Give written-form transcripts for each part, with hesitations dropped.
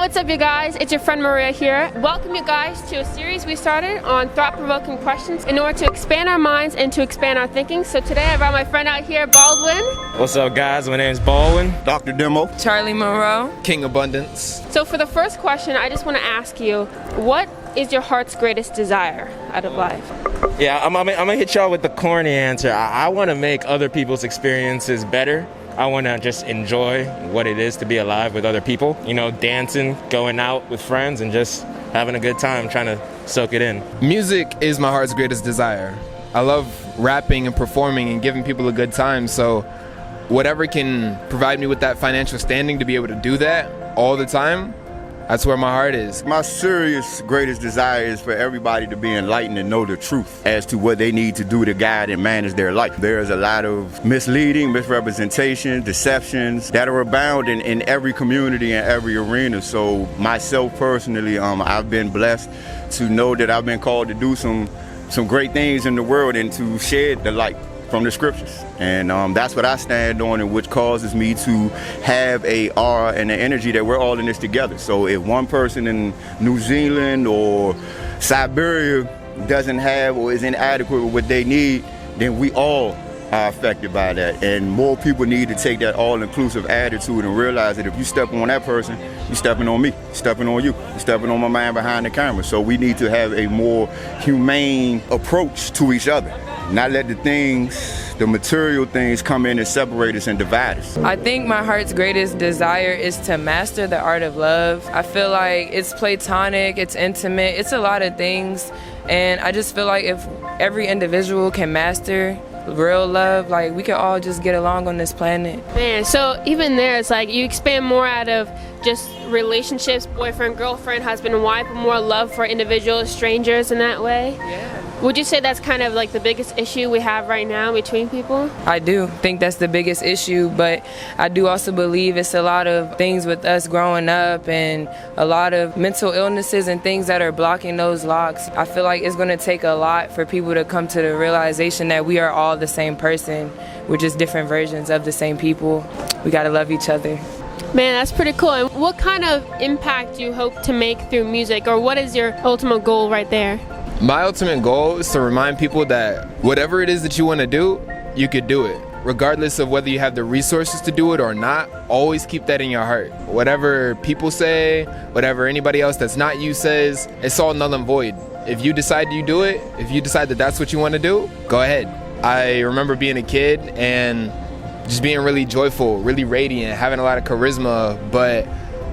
what's up you guys? It's your friend Maria here. Welcome you guys to a series we started on thought-provoking questions in order to expand our minds and to expand our thinking. So today I brought my friend out here, Baldwin. What's up guys? My name's Baldwin. Dr. Demo. Charlie Monroe. King Abundance. So for the first question, I just want to ask you, what is your heart's greatest desire out of life? Yeah, I'm gonna hit y'all with the corny answer. I want to make other people's experiences better. I want to just enjoy what it is to be alive with other people. You know, dancing, going out with friends, and just having a good time, trying to soak it in. Music is my heart's greatest desire. I love rapping and performing and giving people a good time, so whatever can provide me with that financial standing to be able to do that all the time, that's where my heart is. My serious greatest desire is for everybody to be enlightened and know the truth as to what they need to do to guide and manage their life. There's a lot of misleading, misrepresentation, deceptions that are abound in every community and every arena. So myself personally, I've been blessed to know that I've been called to do some great things in the world and to shed the light from the scriptures. And that's what I stand on, and which causes me to have a aura and an energy that we're all in this together. So if one person in New Zealand or Siberia doesn't have or is inadequate with what they need, then we all are affected by that. And more people need to take that all-inclusive attitude and realize that if you step on that person, you're stepping on me, stepping on you, you're stepping on my man behind the camera. So we need to have a more humane approach to each other. Not let the material things come in and separate us and divide us. I think my heart's greatest desire is to master the art of love. I feel like it's platonic, it's intimate, it's a lot of things. And I just feel like if every individual can master real love, like we can all just get along on this planet. Man, so even there, it's like you expand more out of just relationships, boyfriend, girlfriend, husband, wife, more love for individuals, strangers in that way. Yeah. Would you say that's kind of like the biggest issue we have right now between people? I do think that's the biggest issue, but I do also believe it's a lot of things with us growing up and a lot of mental illnesses and things that are blocking those locks. I feel like it's going to take a lot for people to come to the realization that we are all the same person. We're just different versions of the same people. We got to love each other. Man, that's pretty cool. And what kind of impact do you hope to make through music, or what is your ultimate goal right there? My ultimate goal is to remind people that whatever it is that you want to do, you could do it. Regardless of whether you have the resources to do it or not, always keep that in your heart. Whatever people say, whatever anybody else that's not you says, it's all null and void. If you decide you do it, if you decide that that's what you want to do, go ahead. I remember being a kid and just being really joyful, really radiant, having a lot of charisma, but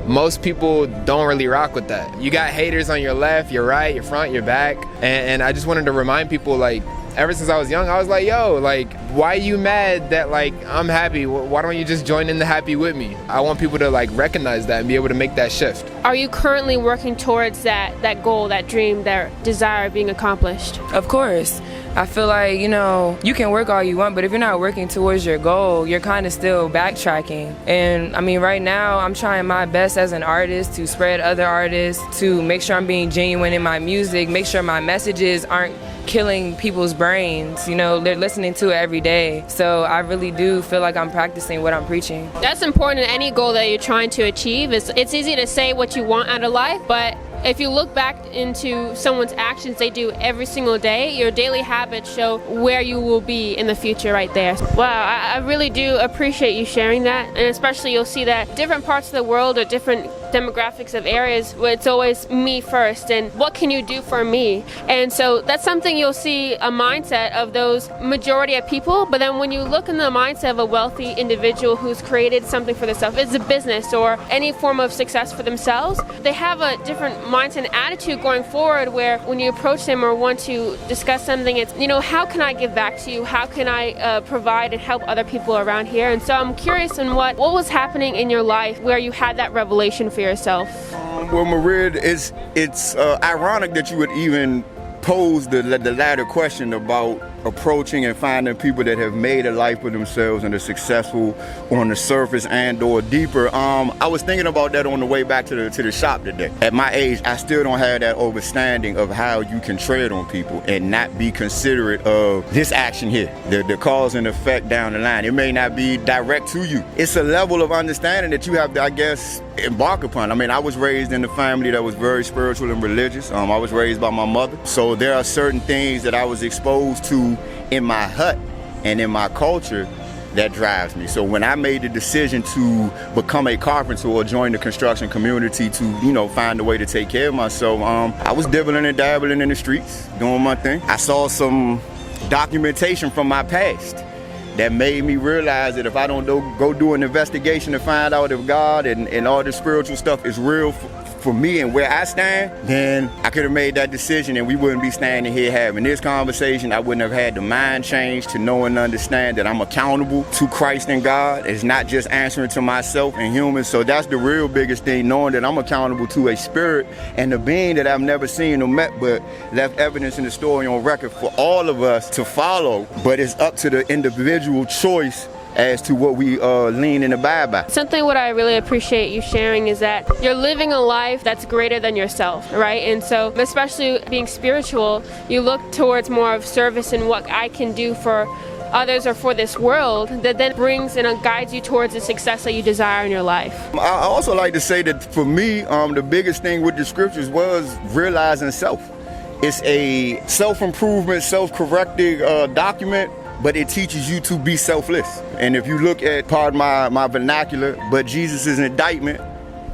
most people don't really rock with that. You got haters on your left, your right, your front, your back, and I just wanted to remind people, like, ever since I was young, I was like, yo, like, why are you mad that, like, I'm happy? Why don't you just join in the happy with me? I want people to, like, recognize that and be able to make that shift. Are you currently working towards that goal, that dream, that desire being accomplished? Of course. I feel like, you know, you can work all you want, but if you're not working towards your goal, you're kind of still backtracking. And I mean, right now, I'm trying my best as an artist to spread other artists, to make sure I'm being genuine in my music, make sure my messages aren't killing people's brains. You know, they're listening to it every day. So I really do feel like I'm practicing what I'm preaching. That's important in any goal that you're trying to achieve. It's easy to say what you want out of life, but if you look back into someone's actions they do every single day, your daily habits show where you will be in the future right there. Wow, I really do appreciate you sharing that, and especially you'll see that different parts of the world or different demographics of areas where it's always me first and what can you do for me? And so that's something you'll see, a mindset of those majority of people, but then when you look in the mindset of a wealthy individual who's created something for themselves, it's a business or any form of success for themselves, they have a different mindset and attitude going forward where when you approach them or want to discuss something, it's, you know, how can I give back to you? How can I provide and help other people around here? And so I'm curious in what was happening in your life where you had that revelation for yourself? Well, Maria, it's ironic that you would even pose the latter question about approaching and finding people that have made a life for themselves and are successful on the surface and or deeper. I was thinking about that on the way back to the shop today. At my age, I still don't have that understanding of how you can tread on people and not be considerate of this action here, the cause and effect down the line. It may not be direct to you. It's a level of understanding that you have to, I guess, embark upon. I mean, I was raised in a family that was very spiritual and religious. I was raised by my mother. So there are certain things that I was exposed to in my hut and in my culture that drives me. So when I made the decision to become a carpenter or join the construction community to, find a way to take care of myself, I was dibbling and dabbling in the streets, doing my thing. I saw some documentation from my past that made me realize that if I don't go do an investigation to find out if God and all this spiritual stuff is real for me and where I stand, then I could have made that decision and we wouldn't be standing here having this conversation. I wouldn't have had the mind change to know and understand that I'm accountable to Christ and God. It's not just answering to myself and humans. So that's the real biggest thing, knowing that I'm accountable to a spirit and a being that I've never seen or met, but left evidence in the story on record for all of us to follow. But it's up to the individual choice as to what we lean and abide by. Something what I really appreciate you sharing is that you're living a life that's greater than yourself, right? And so, especially being spiritual, you look towards more of service and what I can do for others or for this world that then brings and guides you towards the success that you desire in your life. I also like to say that for me, the biggest thing with the scriptures was realizing self. It's a self-improvement, self-correcting document, but it teaches you to be selfless. And if you look at, pardon my vernacular, but Jesus' indictment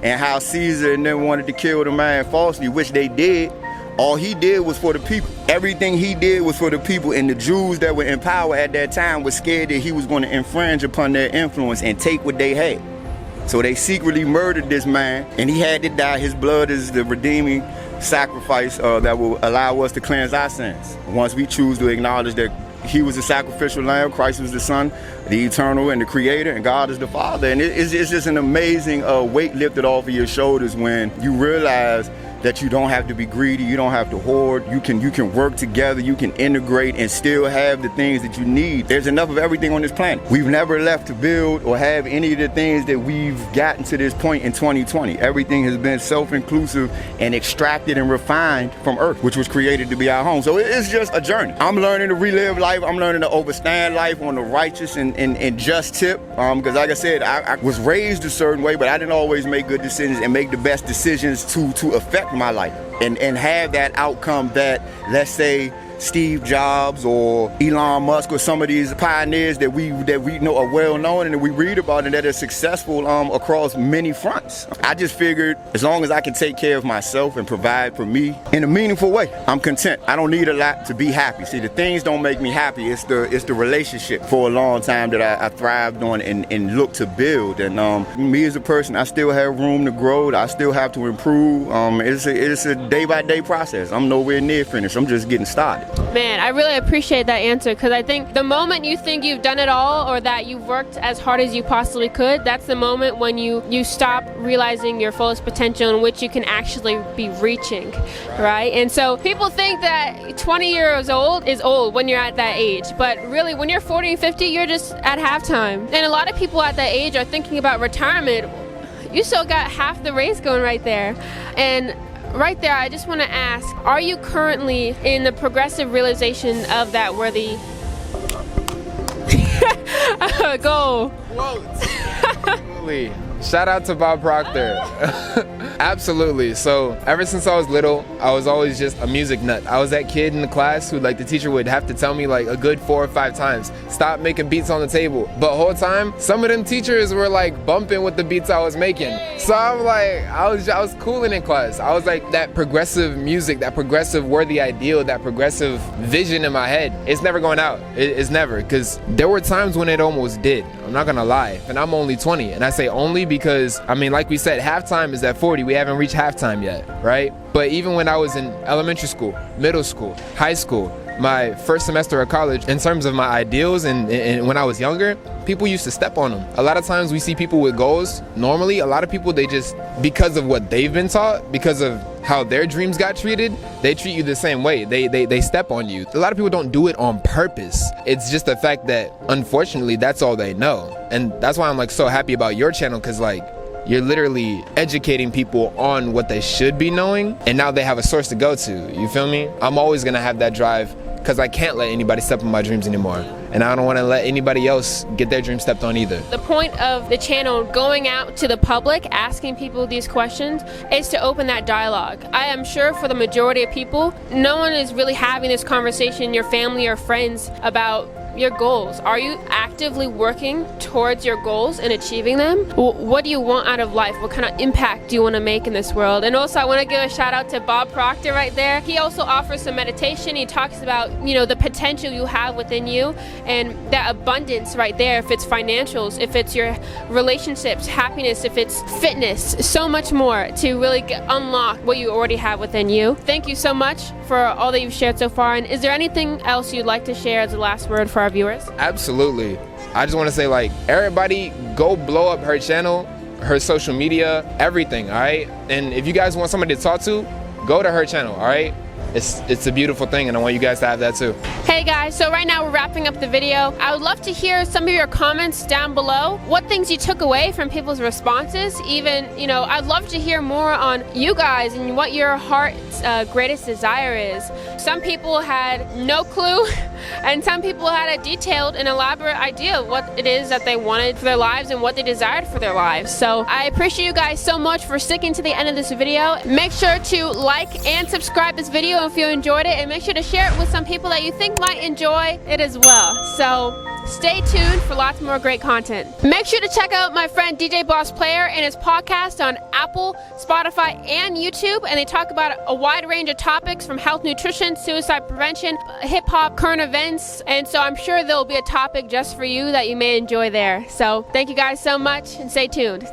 and how Caesar and them wanted to kill the man falsely, which they did, all he did was for the people. Everything he did was for the people, and the Jews that were in power at that time were scared that he was going to infringe upon their influence and take what they had. So they secretly murdered this man, and he had to die. His blood is the redeeming sacrifice that will allow us to cleanse our sins. Once we choose to acknowledge that he was the sacrificial lamb, Christ was the Son, the eternal and the creator, and God is the Father. And it's just an amazing weight lifted off of your shoulders when you realize that you don't have to be greedy, you don't have to hoard, you can work together, you can integrate and still have the things that you need. There's enough of everything on this planet. We've never left to build or have any of the things that we've gotten to this point in 2020. Everything has been self-inclusive and extracted and refined from Earth, which was created to be our home. So it's just a journey. I'm learning to relive life. I'm learning to overstand life on the righteous and just tip. Because like I said, I was raised a certain way, but I didn't always make good decisions and make the best decisions to affect my life and have that outcome that, let's say, Steve Jobs or Elon Musk or some of these pioneers that we know are well known and that we read about and that are successful across many fronts. I just figured as long as I can take care of myself and provide for me in a meaningful way, I'm content. I don't need a lot to be happy. See, the things don't make me happy. It's the relationship for a long time that I thrived on and looked to build. And me as a person, I still have room to grow. I still have to improve. It's a day-by-day process. I'm nowhere near finished. I'm just getting started. Man, I really appreciate that answer, because I think the moment you think you've done it all or that you've worked as hard as you possibly could, that's the moment when you stop realizing your fullest potential in which you can actually be reaching, right? And so people think that 20 years old is old when you're at that age, but really when you're 40 and 50, you're just at halftime. And a lot of people at that age are thinking about retirement. You still got half the race going right there. And right there, I just want to ask, are you currently in the progressive realization of that worthy goal? Absolutely. Shout out to Bob Proctor. Absolutely. So ever since I was little, I was always just a music nut. I was that kid in the class who, like, the teacher would have to tell me like a good 4 or 5 times, stop making beats on the table. But the whole time, some of them teachers were like bumping with the beats I was making. So I'm like, I was cooling in class. I was like that progressive music, that progressive worthy ideal, that progressive vision in my head. It's never going out. It's never, because there were times when it almost did. I'm not gonna lie. And I'm only 20. And I say only because, I mean, like we said, halftime is at 40. We haven't reached halftime yet, right? But even when I was in elementary school, middle school, high school, my first semester of college, in terms of my ideals and when I was younger, people used to step on them. A lot of times we see people with goals. Normally, a lot of people, they just, because of what they've been taught, because of how their dreams got treated, they treat you the same way. They step on you. A lot of people don't do it on purpose. It's just the fact that, unfortunately, that's all they know. And that's why I'm like so happy about your channel, because like, you're literally educating people on what they should be knowing, and now they have a source to go to. You feel me? I'm always gonna have that drive, because I can't let anybody step on my dreams anymore. And I don't want to let anybody else get their dreams stepped on either. The point of the channel going out to the public, asking people these questions, is to open that dialogue. I am sure for the majority of people, no one is really having this conversation, your family or friends, about your goals. Are you actively working towards your goals and achieving them? What do you want out of life? What kind of impact do you want to make in this world? And also I want to give a shout out to Bob Proctor right there. He also offers some meditation. He talks about, you know, the potential you have within you and that abundance right there. If it's financials, if it's your relationships, happiness, if it's fitness, so much more to really unlock what you already have within you. Thank you so much for all that you've shared so far. And is there anything else you'd like to share as a last word for our viewers? Absolutely. I just want to say, like, everybody go blow up her channel, her social media, everything, all right? And if you guys want somebody to talk to, go to her channel, all right? It's a beautiful thing, and I want you guys to have that too. Hey guys, so right now we're wrapping up the video. I would love to hear some of your comments down below. What things you took away from people's responses. Even, you know, I'd love to hear more on you guys and what your heart's greatest desire is. Some people had no clue, and some people had a detailed and elaborate idea of what it is that they wanted for their lives and what they desired for their lives. So I appreciate you guys so much for sticking to the end of this video. Make sure to like and subscribe this video if you enjoyed it, and make sure to share it with some people that you think might enjoy it as well. So stay tuned for lots more great content. Make sure to check out my friend DJ Boss Player and his podcast on Apple, Spotify, and YouTube, and they talk about a wide range of topics from health, nutrition, suicide prevention, hip-hop, current events, and so I'm sure there'll be a topic just for you that you may enjoy there. So thank you guys so much, and stay tuned.